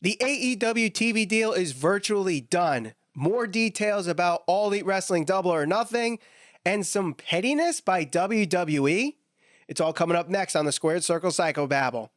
The AEW TV deal is virtually done. More details about All Elite Wrestling Double or Nothing, and some pettiness by WWE. It's all coming up next on the Squared Circle Psychobabble.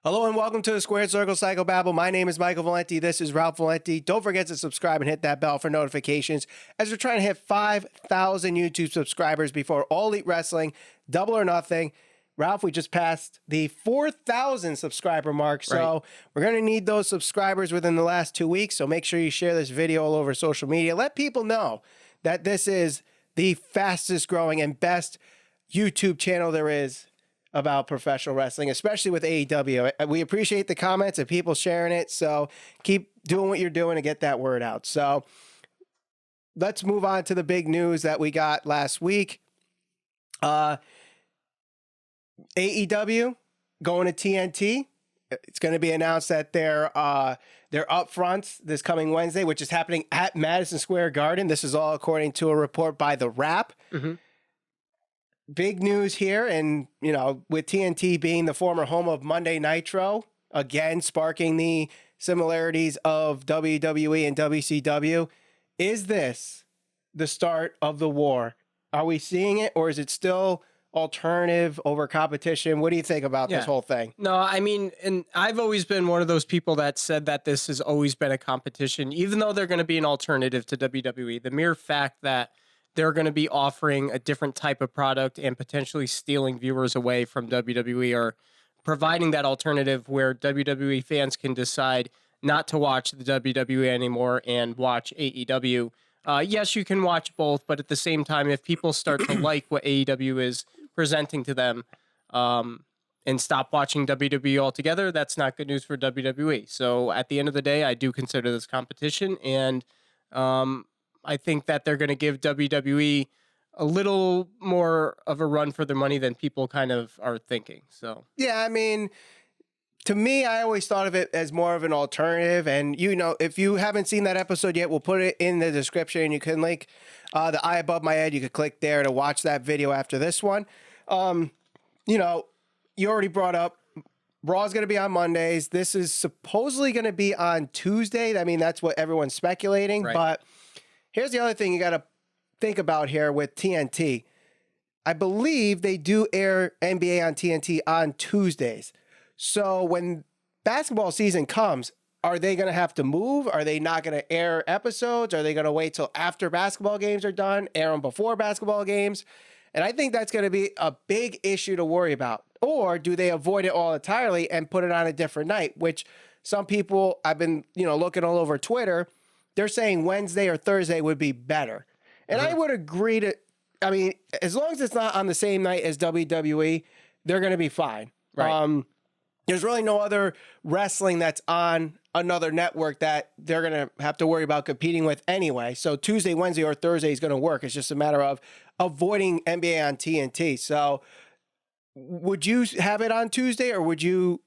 Hello and welcome to the Squared Circle Psychobabble. My name is Michael Valenti. This is Ralph Valenti. Don't forget to subscribe and hit that bell for notifications as we're trying to hit 5,000 YouTube subscribers before All Elite Wrestling Double or Nothing. Ralph, we just passed the 4,000 subscriber mark, so we're going to need those subscribers within the last 2 weeks, so make sure you share this video all over social media. Let people know that this is the fastest growing and best YouTube channel there is about professional wrestling, especially with AEW. We appreciate the comments and people sharing it, so keep doing what you're doing to get that word out. So let's move on to the big news that we got last week. AEW going to TNT. It's going to be announced that they're upfronts this coming Wednesday, which is happening at Madison Square Garden. This is all according to a report by The Wrap. Big news here, and with TNT being the former home of Monday Nitro, again sparking the similarities of WWE and WCW. Is this the start of the war? Are we seeing it, or is it still alternative over competition? What do you think about this whole thing? No, I mean, and I've always been one of those people that said that this has always been a competition, even though they're going to be an alternative to WWE. The mere fact that they're going to be offering a different type of product and potentially stealing viewers away from WWE, or providing that alternative where WWE fans can decide not to watch the WWE anymore and watch AEW. Yes, you can watch both, but at the same time, if people start to like what AEW is presenting to them and stop watching WWE altogether, that's not good news for WWE. So at the end of the day, I do consider this competition, and I think that they're going to give WWE a little more of a run for their money than people kind of are thinking. So yeah, I mean, to me, I always thought of it as more of an alternative. And, if you haven't seen that episode yet, we'll put it in the description. You can link the eye above my head. You could click there to watch that video after this one. You already brought up Raw's going to be on Mondays. This is supposedly going to be on Tuesday. I mean, that's what everyone's speculating. Right. But here's the other thing you got to think about here with TNT. I believe they do air NBA on TNT on Tuesdays. So when basketball season comes, are they going to have to move? Are they not going to air episodes? Are they going to wait till after basketball games are done, air them before basketball games? And I think that's going to be a big issue to worry about. Or do they avoid it all entirely and put it on a different night, which some people, I've been, looking all over Twitter, they're saying Wednesday or Thursday would be better. And I would agree as long as it's not on the same night as WWE, they're going to be fine. Right. There's really no other wrestling that's on another network that they're going to have to worry about competing with anyway. So Tuesday, Wednesday, or Thursday is going to work. It's just a matter of avoiding NBA on TNT. So would you have it on Tuesday, or would you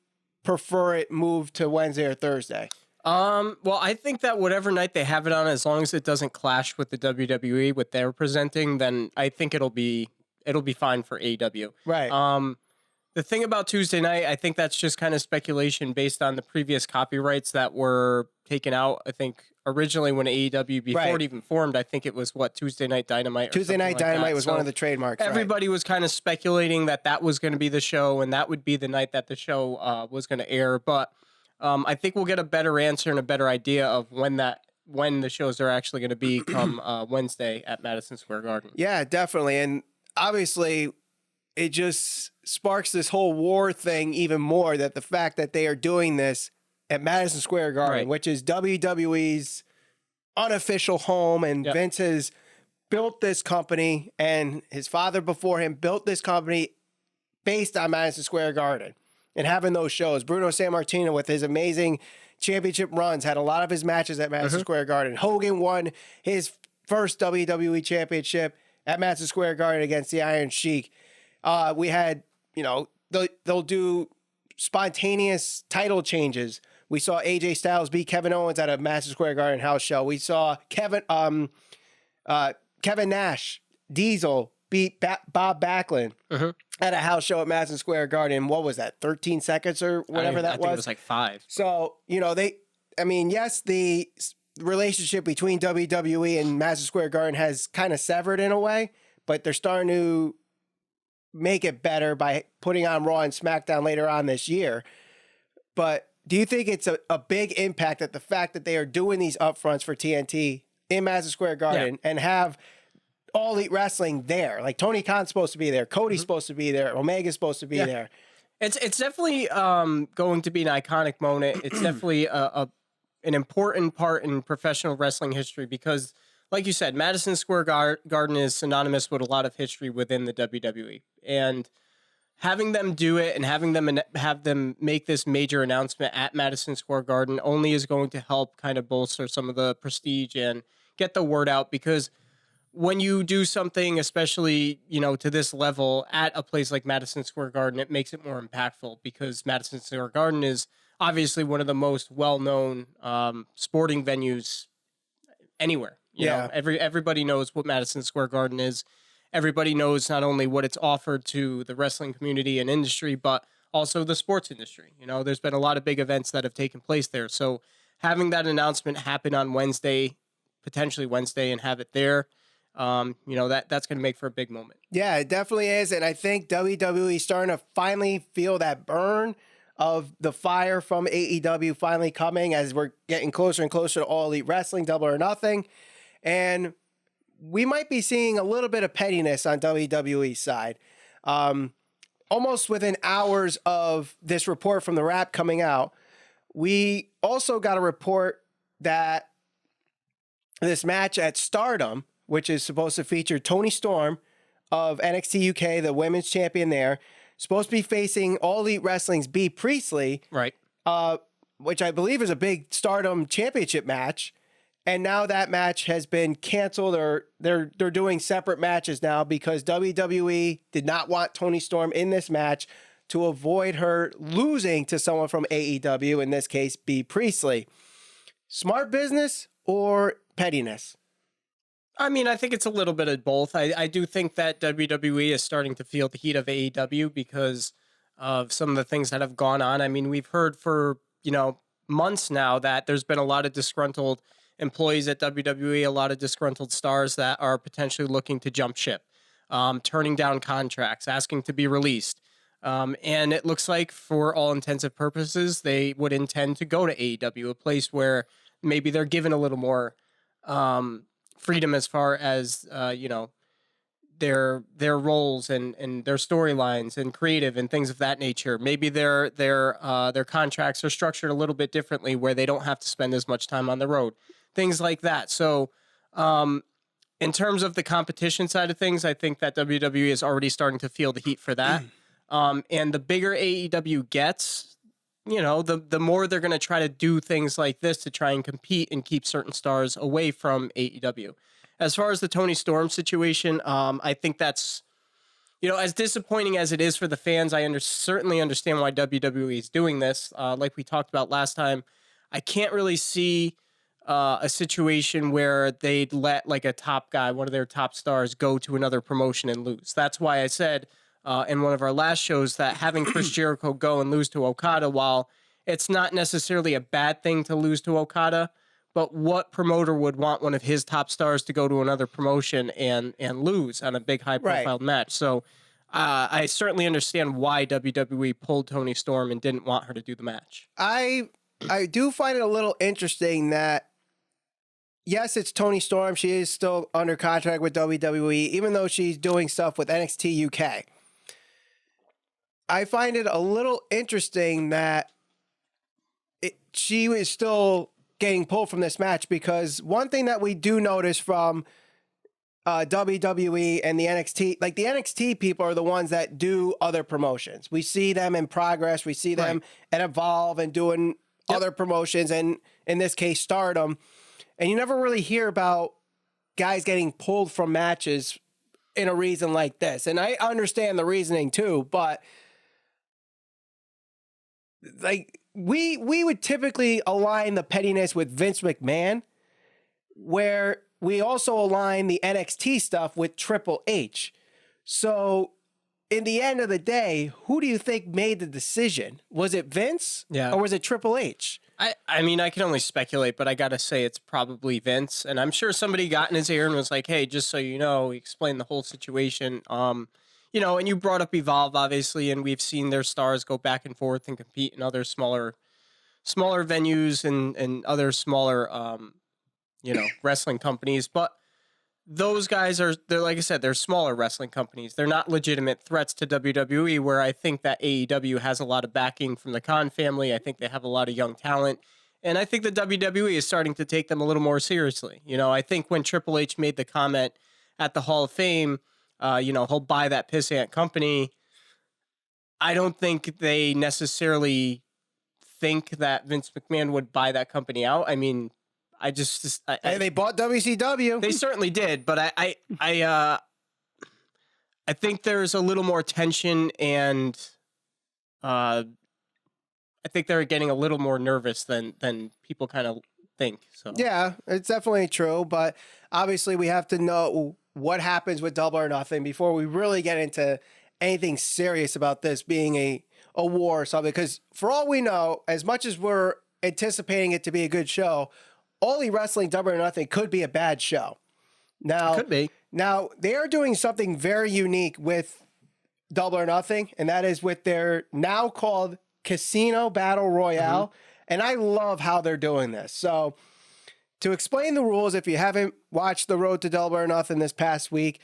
prefer it moved to Wednesday or Thursday? Well, I think that whatever night they have it on, as long as it doesn't clash with the WWE, what they're presenting, then I think it'll be fine for AEW. Right. The thing about Tuesday night, I think that's just kind of speculation based on the previous copyrights that were taken out. I think originally when AEW, before it even formed, I think it was Tuesday Night Dynamite. Tuesday Night Dynamite was one of the trademarks. Everybody was kind of speculating that was going to be the show, and that would be the night that the show was going to air. But I think we'll get a better answer and a better idea of when the shows are actually going to be come Wednesday at Madison Square Garden. Yeah, definitely. And obviously, it just sparks this whole war thing even more, that the fact that they are doing this at Madison Square Garden, which is WWE's unofficial home, and Vince has built this company, and his father before him built this company based on Madison Square Garden and having those shows. Bruno Sammartino, with his amazing championship runs, had a lot of his matches at Madison Square Garden. Hogan won his first WWE championship at Madison Square Garden against the Iron Sheik. We had, they'll do spontaneous title changes. We saw AJ Styles beat Kevin Owens at a Madison Square Garden house show. We saw Kevin Nash, Diesel, beat Bob Backlund at a house show at Madison Square Garden. What was that, 13 seconds or whatever that was? I think it was like 5. So, yes, the relationship between WWE and Madison Square Garden has kind of severed in a way, but they're starting to make it better by putting on Raw and SmackDown later on this year. But do you think it's a big impact that the fact that they are doing these upfronts for TNT in Madison Square Garden and have All Elite Wrestling there? Like Tony Khan's supposed to be there, Cody's supposed to be there, Omega's supposed to be there. It's definitely going to be an iconic moment. It's definitely an important part in professional wrestling history because, like you said, Madison Square Garden is synonymous with a lot of history within the WWE. And having them do it and having them have them make this major announcement at Madison Square Garden only is going to help kind of bolster some of the prestige and get the word out, because when you do something, especially, to this level at a place like Madison Square Garden, it makes it more impactful because Madison Square Garden is obviously one of the most well-known sporting venues anywhere. You know, everybody knows what Madison Square Garden is. Everybody knows not only what it's offered to the wrestling community and industry, but also the sports industry. There's been a lot of big events that have taken place there. So having that announcement happen on potentially Wednesday, and have it there, that's going to make for a big moment. Yeah, it definitely is. And I think WWE is starting to finally feel that burn of the fire from AEW finally coming as we're getting closer and closer to All Elite Wrestling, Double or Nothing. And we might be seeing a little bit of pettiness on WWE's side. Almost within hours of this report from The Wrap coming out, we also got a report that this match at Stardom, which is supposed to feature Toni Storm of NXT UK, the women's champion there, supposed to be facing All Elite Wrestling's B. Priestley, right? Which I believe is a big Stardom championship match. And now that match has been canceled, or they're doing separate matches now because WWE did not want Toni Storm in this match to avoid her losing to someone from AEW, in this case, B. Priestley. Smart business or pettiness? I mean, I think it's a little bit of both. I do think that WWE is starting to feel the heat of AEW because of some of the things that have gone on. I mean, we've heard for, months now that there's been a lot of disgruntled employees at WWE, a lot of disgruntled stars that are potentially looking to jump ship, turning down contracts, asking to be released. And it looks like for all intensive purposes, they would intend to go to AEW, a place where maybe they're given a little more freedom as far as their roles and their storylines and creative and things of that nature. Maybe their contracts are structured a little bit differently, where they don't have to spend as much time on the road, things like that. So in terms of the competition side of things, I think that WWE is already starting to feel the heat for that. And the bigger AEW gets, the more they're going to try to do things like this to try and compete and keep certain stars away from AEW. As far as the Toni Storm situation, I think that's, as disappointing as it is for the fans, I certainly understand why WWE is doing this. Like we talked about last time, I can't really see a situation where they'd let like a top guy, one of their top stars, go to another promotion and lose. That's why I said in one of our last shows that having Chris Jericho go and lose to Okada, while it's not necessarily a bad thing to lose to Okada, but what promoter would want one of his top stars to go to another promotion and lose on a big high-profile match? So I certainly understand why WWE pulled Toni Storm and didn't want her to do the match. I do find it a little interesting that, yes, it's Toni Storm. She is still under contract with WWE, even though she's doing stuff with NXT UK. I find it a little interesting that she is still getting pulled from this match, because one thing that we do notice from WWE and the NXT, like the NXT people are the ones that do other promotions. We see them in Progress. We see them at Evolve and doing other promotions, and in this case, Stardom. And you never really hear about guys getting pulled from matches in a reason like this. And I understand the reasoning too, but like we would typically align the pettiness with Vince McMahon, where we also align the NXT stuff with Triple H. So in the end of the day, who do you think made the decision? Was it Vince or was it Triple H? I mean, I can only speculate, but I got to say it's probably Vince. And I'm sure somebody got in his ear and was like, hey, just so you know, he explained the whole situation. You know, and you brought up Evolve, obviously, and we've seen their stars go back and forth and compete in other smaller venues and other smaller, you know, wrestling companies. But those guys they're like I said, they're smaller wrestling companies. They're not legitimate threats to WWE, where I think that AEW has a lot of backing from the Khan family. I think they have a lot of young talent. And I think the WWE is starting to take them a little more seriously. You know, I think when Triple H made the comment at the Hall of Fame, you know, he'll buy that pissant company, I don't think they necessarily think that Vince McMahon would buy that company out. I mean, They bought WCW. They certainly did, but I think there's a little more tension, and I think they're getting a little more nervous than people kind of think. So yeah, it's definitely true, but obviously we have to know what happens with Double or Nothing before we really get into anything serious about this being a war or something. Because for all we know, as much as we're anticipating it to be a good show, All Elite Wrestling Double or Nothing could be a bad show. Now, it could be. Now, they are doing something very unique with Double or Nothing, and that is with their now called Casino Battle Royale. And I love how they're doing this. So, to explain the rules, if you haven't watched the Road to Double or Nothing this past week,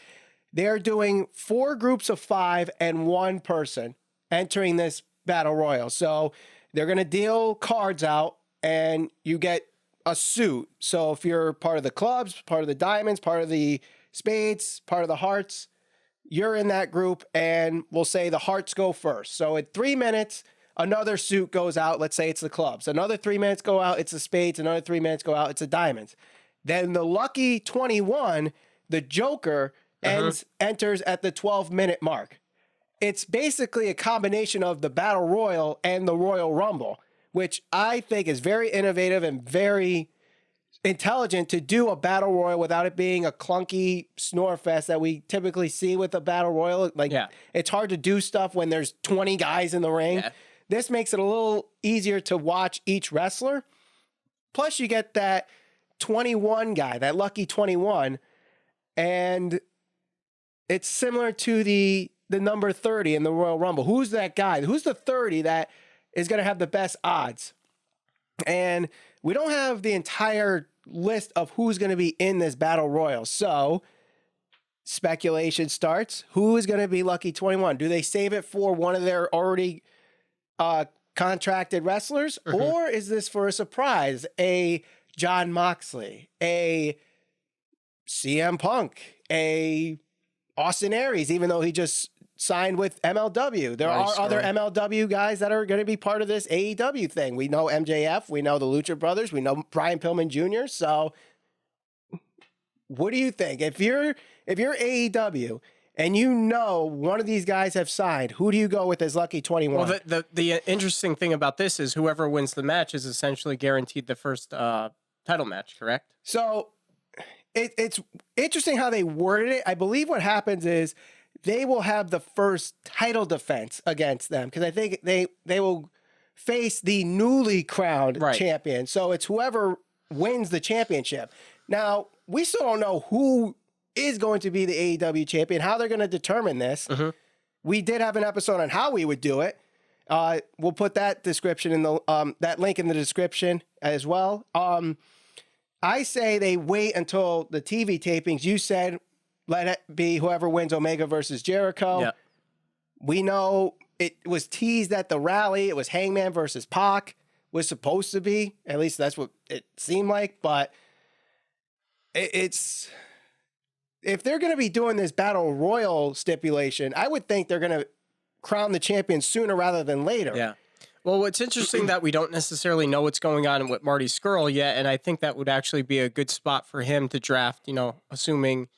they're doing 4 groups of 5 and 1 person entering this Battle Royal. So, they're going to deal cards out, and you get a suit. So if you're part of the clubs, part of the diamonds, part of the spades, part of the hearts, you're in that group, and we'll say the hearts go first. So at 3 minutes, another suit goes out. Let's say it's the clubs. Another 3 minutes go out, it's the spades. Another 3 minutes go out, it's the diamonds. Then the lucky 21, the Joker, enters at the 12-minute mark. It's basically a combination of the Battle Royal and the Royal Rumble, which I think is very innovative and very intelligent to do a Battle Royal without it being a clunky snore fest that we typically see with a Battle Royal. It's hard to do stuff when there's 20 guys in the ring. Yeah. This makes it a little easier to watch each wrestler. Plus, you get that 21 guy, that lucky 21, and it's similar to the number 30 in the Royal Rumble. Who's that guy? Who's the 30 that is going to have the best odds? And we don't have the entire list of who's going to be in this Battle Royal. So speculation starts. Who is going to be lucky 21? Do they save it for one of their already contracted wrestlers? Or is this for a surprise? A John Moxley, a CM Punk, a Austin Aries, even though he just signed with MLW. There are other MLW guys that are going to be part of this AEW thing. We know MJF, we know the Lucha Brothers, we know Brian Pillman Jr. So what do you think? If you're AEW and you know one of these guys have signed, who do you go with as lucky 21? Well, the interesting thing about this is whoever wins the match is essentially guaranteed the first title match, correct? So it's interesting how they worded it. I believe what happens is they will have the first title defense against them, because I think they will face the newly crowned champion. So it's whoever wins the championship. Now, we still don't know who is going to be the AEW champion, how they're going to determine this. We did have an episode on how we would do it. We'll put that description in the that link in the description as well. I say they wait until the TV tapings. You said let it be whoever wins Omega versus Jericho. Yep. We know it was teased at the rally. It was Hangman versus Pac was supposed to be. At least that's what it seemed like. But it's if they're going to be doing this Battle Royal stipulation, I would think they're going to crown the champion sooner rather than later. Yeah. Well, what's interesting that we don't necessarily know what's going on with Marty Scurll yet, and I think that would actually be a good spot for him to draft, you know, assuming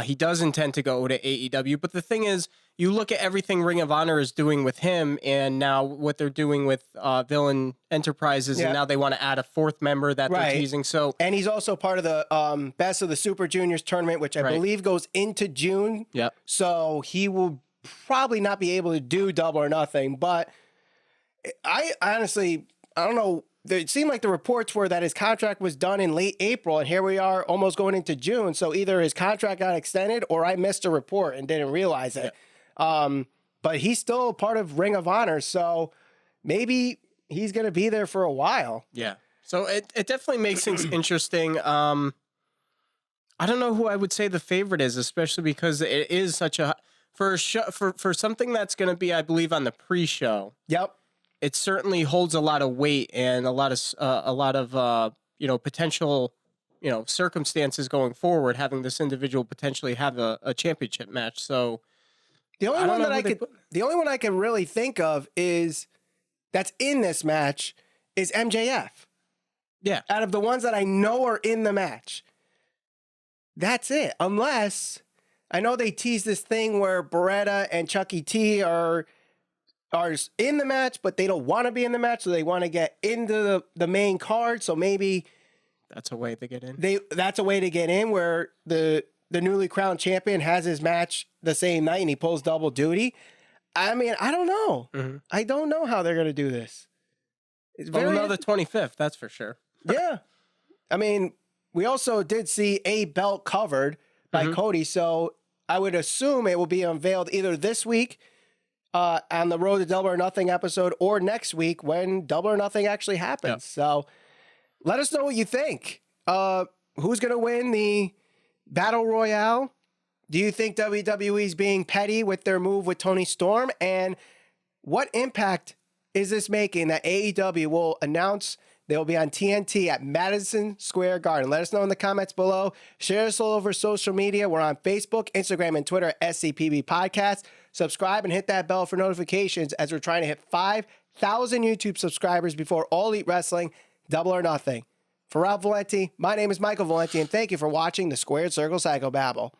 he does intend to go to AEW. But the thing is, you look at everything Ring of Honor is doing with him, and now what they're doing with Villain Enterprises, and now they want to add a fourth member that they're teasing. So, and he's also part of the Best of the Super Juniors tournament, which I believe goes into June. Yep. So he will probably not be able to do Double or Nothing. But I honestly, I don't know. It seemed like the reports were that his contract was done in late April, and here we are almost going into June. So either his contract got extended or I missed a report and didn't realize it. But he's still part of Ring of Honor, so maybe he's going to be there for a while. Yeah. So it definitely makes things interesting. I don't know who I would say the favorite is, especially because it is such a for something that's going to be, I believe, on the pre-show. Yep. It certainly holds a lot of weight and a lot of potential circumstances going forward, having this individual potentially have a championship match. So the only one I can really think of is that's in this match is MJF. Yeah. Out of the ones that I know are in the match, that's it. Unless I know they tease this thing where Beretta and Chucky T are in the match, but they don't want to be in the match, so they want to get into the main card. So maybe that's a way to get in. That's a way to get in where the newly crowned champion has his match the same night and he pulls double duty. I mean, I don't know. Mm-hmm. I don't know how they're going to do this. We'll know the 25th, that's for sure. Yeah. I mean, we also did see a belt covered by Cody, so I would assume it will be unveiled either this week on the Road to Double or Nothing episode or next week when Double or Nothing actually happens. Yep. So let us know what you think. Who's going to win the Battle Royale? Do you think WWE's being petty with their move with Toni Storm? And what impact is this making that AEW will announce they'll be on TNT at Madison Square Garden? Let us know in the comments below. Share us all over social media. We're on Facebook, Instagram, and Twitter at SCPB Podcast. Subscribe and hit that bell for notifications as we're trying to hit 5,000 YouTube subscribers before All Elite Wrestling Double or Nothing. For Rob Valenti, my name is Michael Valenti, and thank you for watching the Squared Circle Psychobabble.